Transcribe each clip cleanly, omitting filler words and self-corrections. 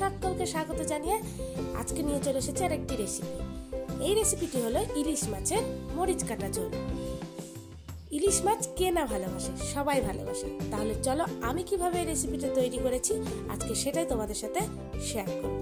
সকলকে স্বাগত জানিয়ে আজকে নিয়ে চলে এসেছি আরেকটি রেসিপি। এই রেসিপিটি হলো ইলিশ মাছের মরিচ কাটা ঝোল। ইলিশ মাছ কে না ভালোবাসে, সবাই ভালোবাসে। তাহলে চলো আমি কিভাবে এই রেসিপিটা তৈরি করেছি আজকে সেটাই তোমাদের সাথে শেয়ার করব।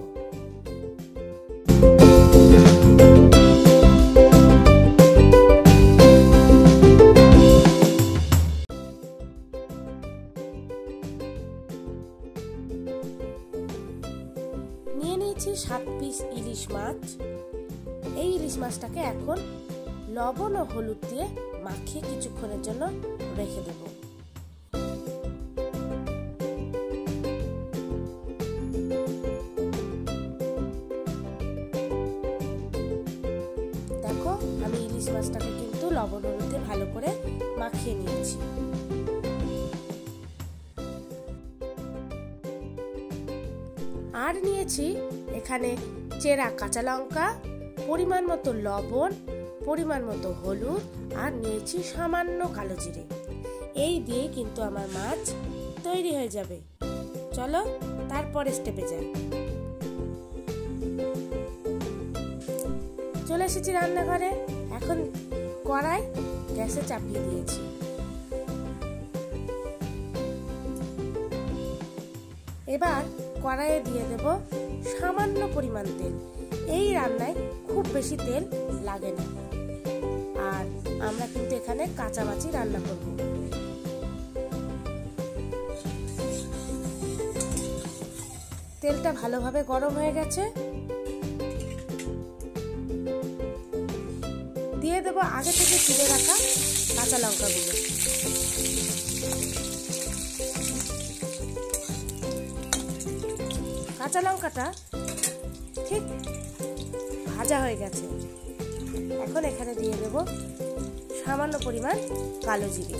নিয়ে নিয়েছি 7 পিস ইলিশ মাছ। এই ইলিশ মাছটাকে এখন লবণ ও হলুদ দিয়ে মাখিয়ে কিছুক্ষণের জন্য রেখে দেব। দেখো আমি ইলিশ মাছটাকে কিন্তু লবণ হলুদ দিয়ে ভালো করে মাখিয়ে নিয়েছি। আর নিয়েছি এখানে চেরা কাঁচা লঙ্কা, পরিমাণ মতো লবণ, পরিমাণ মতো হলুদ, আর নিয়েছি সামান্য কালো জিরে। এই দিয়ে কিন্তু আমার মাছ তৈরি হয়ে যাবে। চলো তারপরে স্টেপে যাই। চলে এসেছি রান্নাঘরে। এখন কড়াই গ্যাসে চাপিয়ে দিয়েছি। এবার কড়াইয়ে দিয়ে দেব সামান্য পরিমাণ তেল। এই রান্নায় খুব বেশি তেল লাগে না, আর আমরা কিন্তু এখানে কাঁচা মাছই রান্না করব। তেলটা ভালোভাবে গরম হয়ে গেছে। দিয়ে দেব আগে থেকে চিড়ে রাখা কাঁচা লঙ্কাগুলো। কাঁচা লঙ্কাটা ঠিক ভাজা হয়ে গেছে। এখন এখানে দিয়ে দেব সামান্য পরিমাণ কালো জিরে।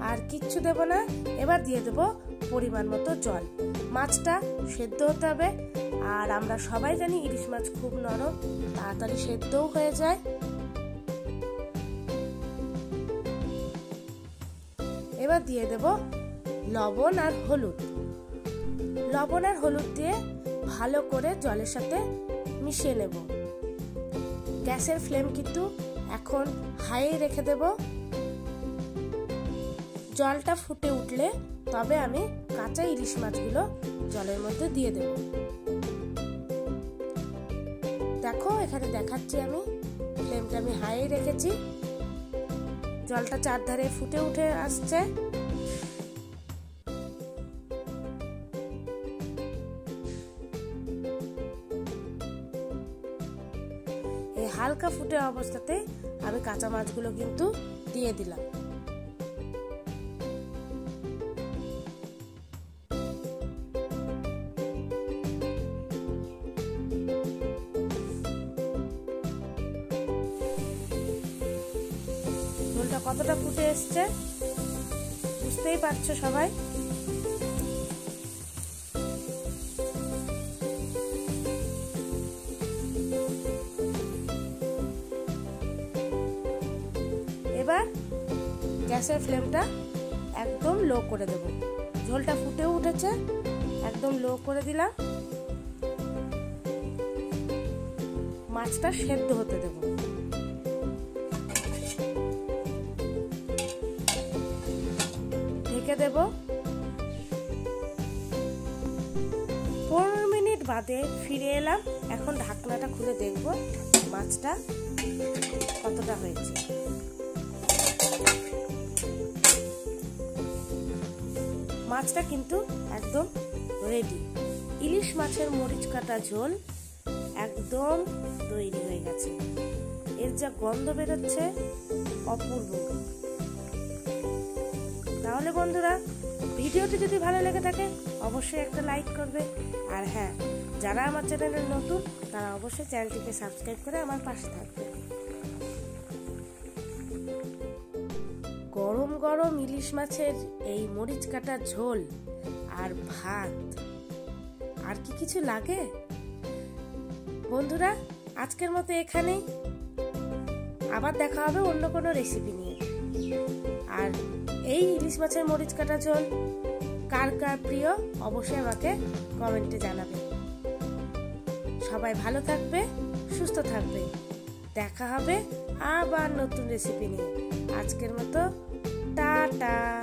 আর কিচ্ছু দেব না। এবার দিয়ে দেব পরিমাণ মতো জল। মাছটা সেদ্ধ হতে হবে, আর আমরা সবাই জানি ইলিশ মাছ খুব নরম, তাড়াতাড়ি সেদ্ধও হয়ে যায়। এবার দিয়ে দেব লবণ আর হলুদ। লবণ আর হলুদ দিয়ে ভালো করে জলের সাথে মিশিয়ে নেব। গ্যাসের ফ্লেম কিন্তু এখন হাই রেখে দেব। জলটা ফুটে উঠলে তবে আমি কাঁচা ইলিশ মাছগুলো জলের মধ্যে দিয়ে দেব। দেখো এখানে দেখাচ্ছি আমি ফ্লেমটা আমি হাই রেখেছি। জলটা চারধারে ফুটে উঠে আসছে। এই হালকা ফুটে অবস্থাতে আমি কাঁচা মাছগুলো কিন্তু দিয়ে দিলাম। ঝোলটা কতটা ফুটে এসছে বুঝতেই পারছো সবাই। এবার গ্যাসের ফ্লেমটা একদম লো করে দেব। ঝোলটা ফুটে উঠেছে, একদম লো করে দিলাম। মাছটা সেদ্ধ হতে দেব। ঢেকে দেব। 15 মিনিট বাদে ফিরে এলাম। এখন ঢাকনাটা খুলে দেখব মাছটা কতটা হয়েছে। মাছটা কিন্তু একদম রেডি। ইলিশ মাছের মরিচ কাটা ঝোল একদম তৈরি হয়ে গেছে। এর যা গন্ধ বেরোচ্ছে অপূর্ব। তাহলে বন্ধুরা, ভিডিওটি যদি ভালো লেগে থাকে অবশ্যই একটা লাইক করবে। আর হ্যাঁ, যারা আমার চ্যানেলে নতুন তারা অবশ্যই চ্যানেলটিকে সাবস্ক্রাইব করে আমার পাশে থাকবে। গরম গরম ইলিশ মাছের এই মরিচ কাটা ঝোল আর ভাত, আর কি কিছু লাগে? বন্ধুরা, আজকের মতো এখানেই। আবার দেখা হবে অন্য কোনো রেসিপি নিয়ে। আর এই ইলিশ মাছের মরিচ কাটা ঝোল কার কার প্রিয় অবশ্যই আমাকে কমেন্টে জানাবে। সবাই ভালো থাকবে, সুস্থ থাকবে। দেখা হবে আবার নতুন রেসিপি নিয়ে। আজকের মতো টাটা।